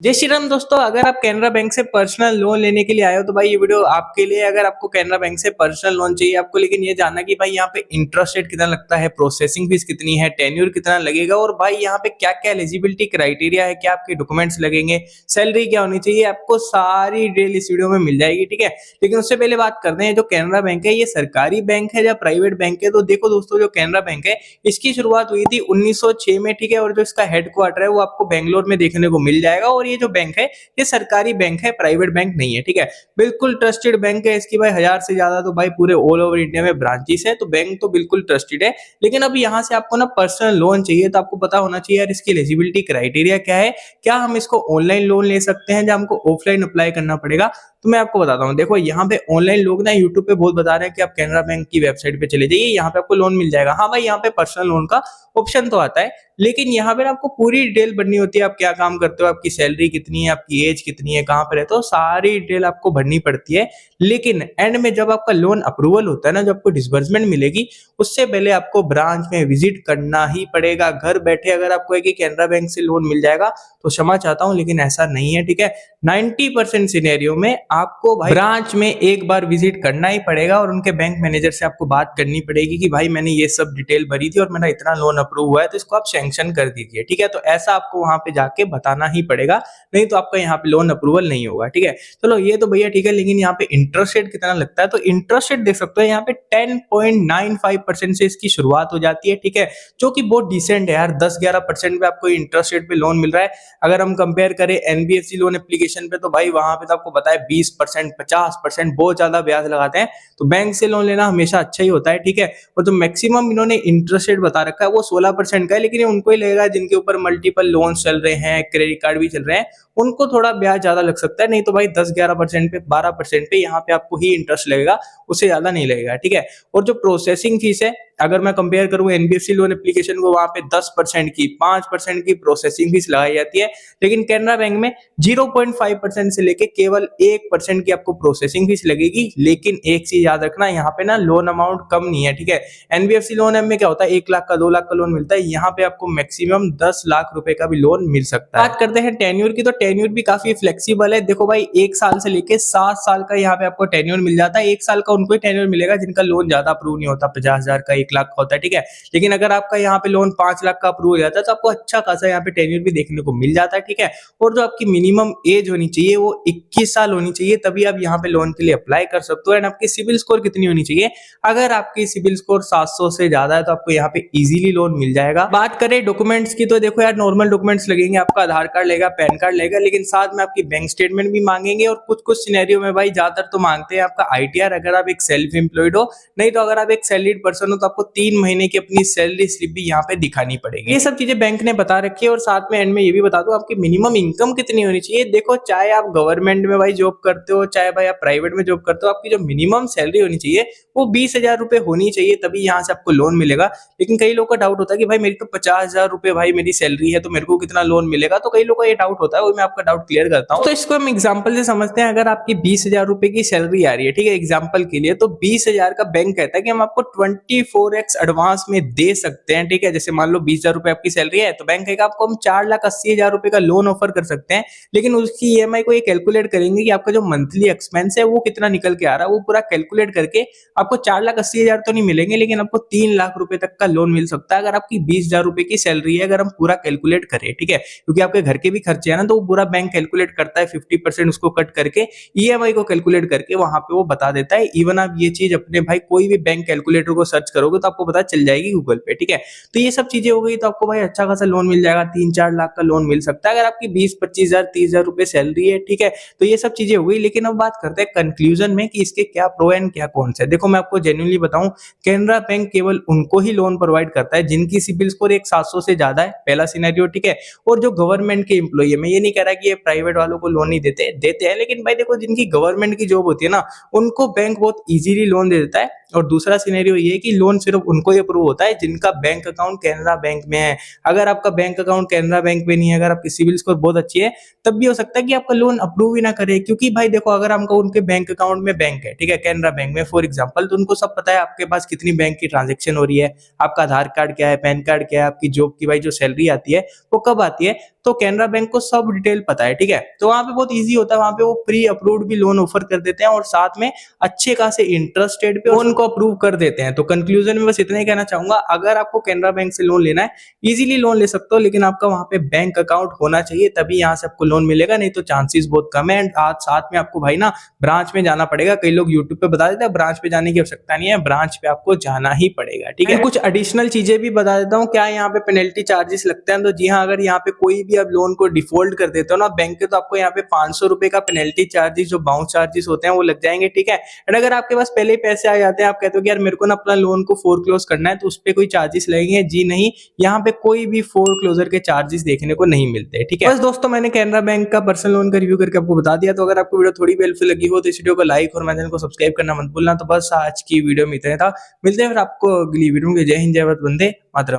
जय श्री राम दोस्तों, अगर आप कैनरा बैंक से पर्सनल लोन लेने के लिए आए हो तो भाई ये वीडियो आपके लिए। अगर आपको कैनरा बैंक से पर्सनल लोन चाहिए आपको, लेकिन ये जानना कि भाई यहाँ पे इंटरेस्ट रेट कितना लगता है, प्रोसेसिंग फीस कितनी है, टेन्योर कितना लगेगा और भाई यहाँ पे क्या क्या एलिजिबिलिटी क्राइटेरिया है, क्या आपके डॉक्यूमेंट्स लगेंगे, सैलरी क्या होनी चाहिए, आपको सारी डिटेल इस वीडियो में मिल जाएगी। ठीक है, लेकिन उससे पहले बात करते हैं जो कैनरा बैंक है ये सरकारी बैंक है या प्राइवेट बैंक है। तो देखो दोस्तों, जो कैनरा बैंक है इसकी शुरुआत हुई थी 1906 में। ठीक है, और जो इसका हेडक्वार्टर है वो आपको बेंगलोर में देखने को मिल जाएगा। और ये जो बैंक है ये सरकारी बैंक है, प्राइवेट बैंक नहीं है। ठीक है, बिल्कुल ट्रस्टेड बैंक है। इसकी भाई 1000 से ज्यादा तो भाई पूरे ऑल ओवर इंडिया में ब्रांचेस है, तो बैंक तो बिल्कुल ट्रस्टेड है। लेकिन अब यहाँ से आपको ना पर्सनल लोन चाहिए तो आपको पता होना चाहिए यार इसकी एलिजिबिलिटी क्राइटेरिया क्या है, क्या हम इसको ऑनलाइन लोन ले सकते हैं या हमको ऑफलाइन अप्लाई करना पड़ेगा। तो मैं आपको बताता हूँ, देखो यहाँ पे ऑनलाइन लोग ना यूट्यूब पे बहुत बता रहे हैं कि आप कैनरा बैंक की वेबसाइट पे चले जाइए, यहाँ पे आपको लोन मिल जाएगा। हाँ भाई, यहाँ पे पर्सनल लोन का ऑप्शन तो आता है, लेकिन यहाँ पे आपको पूरी डिटेल भरनी होती है। आप क्या काम करते हो, आपकी सैलरी कितनी है, आपकी एज कितनी है, कहाँ पे रहते हो, सारी डिटेल आपको भरनी पड़ती है। लेकिन एंड में जब आपका लोन अप्रूवल होता है ना, जब आपको डिसबर्समेंट मिलेगी उससे पहले आपको ब्रांच में विजिट करना ही पड़ेगा। घर बैठे अगर आपको है कि कैनरा बैंक से लोन मिल जाएगा तो क्षमा चाहता हूँ, लेकिन ऐसा नहीं है। ठीक है, 90% सिनेरियो में आपको भाई ब्रांच में एक बार विजिट करना ही पड़ेगा और उनके बैंक मैनेजर से आपको बात करनी पड़ेगी कि भाई मैंने ये सब डिटेल भरी थी और मेरा इतना लोन अप्रूव हुआ है तो इसको आप सैंक्शन कर दीजिए। ठीक है, तो ऐसा आपको वहां पे जाके बताना ही पड़ेगा, नहीं तो आपका यहाँ पे लोन अप्रूवल नहीं होगा। ठीक है, चलो ये तो भैया ठीक है, लेकिन यहाँ पे इंटरेस्ट रेट कितना लगता है तो इंटरेस्ट रेट देख सकते हो यहाँ पे 10.95% से इसकी शुरुआत हो जाती है। ठीक है, जो कि बहुत डिसेंट है यार, 10-11% पे आपको इंटरेस्ट रेट पे लोन मिल रहा है। अगर हम कंपेयर करें एनबीएफसी लोन एप्लीकेशन पे तो भाई वहां पे तो आपको पता है 20%, 50% बहुत ज्यादा ब्याज लगाते हैं। तो बैंक से लोन लेना हमेशा अच्छा ही होता है। ठीक है, और जो मैक्सिमम इन्होंने इंटरेस्ट रेट बता रखा है वो 16% का है, लेकिन ये उनको ही लगेगा जिनके ऊपर मल्टीपल लोन चल रहे हैं, क्रेडिट कार्ड भी चल रहे हैं, उनको थोड़ा ब्याज ज्यादा लग सकता है। नहीं तो भाई 10-11% पे, 12% पे यहाँ पे आपको ही इंटरेस्ट लगेगा, उससे ज्यादा नहीं लगेगा। ठीक है, और जो प्रोसेसिंग फीस है अगर मैं कंपेयर करूं एनबीएफसी लोन एप्लीकेशन को, वहां पे 10% की, 5% की प्रोसेसिंग फीस लगाई जाती है। लेकिन कैनरा बैंक में 0.5% से लेके केवल 1% की आपको प्रोसेसिंग फीस लगेगी। लेकिन एक चीज याद रखना, यहाँ पे ना लोन अमाउंट कम नहीं है। ठीक है, एनबीएफसी लोन में क्या होता है 1 लाख का, 2 लाख का लोन मिलता है, यहाँ पे आपको मैक्सिमम 10 लाख रुपए का भी लोन मिल सकता है। बात करते हैं टेन्योर की, तो टेन्योर भी काफी फ्लेक्सिबल है। देखो भाई 1 साल से लेके 7 साल का यहाँ पे आपको टेन्योर मिल जाता है। 1 साल का उनको ही टेन्योर मिलेगा जिनका लोन ज्यादा अप्रूव नहीं होता, 50,000 का, 1 लाख का होता है। ठीक है, लेकिन अगर आपका यहाँ पे लोन 5 लाख का अप्रूव हो जाता है तो आपको अच्छा खासा यहाँ पे टेन्योर भी देखने को मिल जाता है। ठीक है, और जो आपकी मिनिमम एज होनी चाहिए वो 21 साल होनी चाहिए, तभी आप यहाँ पे लोन के लिए अप्लाई कर सकते हो। एंड आपकी सिविल स्कोर कितनी होनी चाहिए, अगर आपकी सिविल स्कोर 700 से ज्यादा है तो आपको यहाँ पे इजीली लोन मिल जाएगा। बात करें डॉक्यूमेंट्स की तो देखो यार नॉर्मल डॉक्यूमेंट्स लगेंगे, आपका आधार कार्ड लगेगा, पैन कार्ड लगेगा, लेकिन साथ में आपकी बैंक स्टेटमेंट भी मांगेंगे। और कुछ कुछ सिनेरियो में भाई ज्यादातर तो मांगते हैं आपका आईटीआर, अगर आप एक सेल्फ एम्प्लॉयड हो। नहीं तो अगर आप एक सैलरीड पर्सन हो तो आपको 3 महीने की अपनी सैलरी स्लिप भी यहाँ पे दिखानी पड़ेगी। ये सब चीजें बैंक ने बता रखी है। और साथ में एंड में ये भी बता दो आपकी मिनिमम इनकम कितनी होनी चाहिए। देखो चाहे आप गवर्नमेंट में भाई जॉब करते हो, चाहे भाई आप प्राइवेट में जॉब करते हो, आपकी जो मिनिमम सैलरी होनी चाहिए वो 20,000 रुपए होनी चाहिए, तभी यहाँ से आपको लोन मिलेगा। लेकिन कई लोगों का डाउट होता है कि भाई मेरी तो 50,000 रुपए भाई मेरी सैलरी है तो मेरे को कितना लोन मिलेगा। तो कई लोगों का ये डाउट होता है, वो मैं आपका डाउट क्लियर करता हूँ। तो इसको हम एग्जाम्पल से समझते हैं। अगर आपकी 20,000 रुपए की सैलरी आ रही है, ठीक है, एग्जाम्पल के लिए, तो 20,000 का बैंक कहता है कि हम आपको 24x एडवांस में दे सकते हैं। ठीक है, जैसे मान लो 20,000 रुपए आपकी सैलरी है तो बैंक कहेगा आपको हम 4,80,000 रुपए का लोन ऑफर कर सकते हैं। लेकिन उसकी ईएमआई को ये कैलकुलेट करेंगे कि आपका जो मंथली एक्सपेंस है वो कितना निकल के आ रहा है, वो पूरा कैलकुलेट करके आपको 4,80,000 तो नहीं मिलेंगे, लेकिन आपको 3 लाख रुपए तक का लोन मिल सकता है अगर आपकी 20,000 रुपए की सैलरी है, अगर हम पूरा कैलकुलेट करें। ठीक है, क्योंकि आपके घर के भी खर्चे हैं ना, तो वो पूरा बैंक कैलकुलेट करता है, 50% उसको कट करके ईएमआई को कैलकुलेट करके वहां पे वो बता देता है। इवन आप ये चीज अपने भाई कोई भी बैंक कैलकुलेटर को सर्च करोगे तो आपको पता चल जाएगी गूगल पे। ठीक है, तो ये सब चीजें हो गई, तो आपको भाई अच्छा खासा लोन मिल जाएगा, 3-4 लाख का लोन मिल सकता है अगर आपकी 20-25,000, 30,000 रुपए सैलरी है। ठीक है, तो ये सब चीजें हो गई। लेकिन अब बात करते हैं कंक्लूजन में कि इसके क्या प्रो एंड क्या कॉन्स है। देखो मैं आपको जेन्युइनली बताऊं, कैनरा बैंक केवल उनको ही लोन प्रोवाइड करता है जिनकी सिबिल स्कोर एक 700 से ज्यादा है, पहला सिनेरियो। ठीक है, और जो गवर्नमेंट के एम्प्लॉई है, मैं ये नहीं कह रहा कि ये प्राइवेट वालों को लोन नहीं देते, देते हैं, लेकिन भाई देखो जिनकी गवर्नमेंट की जॉब होती है ना, उनको बैंक बहुत इजीली लोन दे देता है। और दूसरा सिनेरियो ये है कि लोन सिर्फ उनको ही अप्रूव होता है जिनका बैंक अकाउंट कैनरा बैंक में है। अगर आपका बैंक अकाउंट कैनरा बैंक में नहीं है, अगर आपकी सिविल स्कोर बहुत अच्छी है, तब भी हो सकता है कि आपका लोन अप्रूव ही ना करे। क्योंकि भाई देखो, अगर हमको उनके बैंक अकाउंट में बैंक है, ठीक है, कैनरा बैंक में फॉर एग्जांपल, तो उनको सब पता है आपके पास कितनी बैंक की ट्रांजेक्शन हो रही है, आपका आधार कार्ड क्या है, पैन कार्ड क्या है, आपकी जॉब की भाई जो सैलरी आती है वो कब आती है, तो कैनरा बैंक को सब डिटेल पता है, ठीक है। तो वहां पे बहुत ईजी होता है, वहां पे वो प्री अप्रूव्ड भी लोन ऑफर कर देते हैं और साथ में अच्छे खासे इंटरेस्ट रेट पे उनको अप्रूव कर देते हैं। तो कंक्लूजन में बस इतना ही कहना चाहूंगा, अगर आपको कैनरा बैंक से लोन लेना है, इजीली लोन ले सकते हो, लेकिन आपका वहां पे बैंक अकाउंट होना चाहिए, तभी यहाँ से आपको लोन मिलेगा, नहीं तो चांसेस बहुत कम है। एंड आज साथ में आपको भाई ना ब्रांच में जाना पड़ेगा। कई लोग यूट्यूब पे बता देते हैं, ब्रांच पे जाने की आवश्यकता नहीं है, ब्रांच पे आपको जाना ही पड़ेगा, ठीक है। कुछ एडिशनल चीजें भी बता देता हूँ, क्या यहाँ पे पेनल्टी चार्जेस लगते हैं। तो जी हाँ, अगर यहाँ पे कोई भी आप लोन को डिफॉल्ट कर देते हो ना बैंक के, तो आपको यहाँ पे 500 रुपए का पेनल्टी चार्जेस, जो बाउंस चार्जेस होते हैं, वो लग जाएंगे, ठीक है। एंड अगर आपके पास पहले ही पैसे आ जाते हैं, आप कहते हो कि यार मेरे को ना अपना लोन को फोरक्लोज करना है, तो उस पर कोई चार्जेस लगेंगे? जी नहीं, यहाँ पे कोई भी फोरक्लोजर के चार्जेस देखने को नहीं मिलते, ठीक है। बस दोस्तों, मैंने कैनरा बैंक का पर्सनल लोन का रिव्यू करके आपको बता दिया। तो अगर आपको वीडियो थोड़ी भी हेल्पफुल लगी हो तो इस वीडियो को लाइक और मेरे चैनल को सब्सक्राइब करना मत भूलना। तो बस आज की वीडियो में इतना था, मिलते हैं फिर आपको अगली वीडियो में। जय हिंद, जय भारत, वंदे मातरम।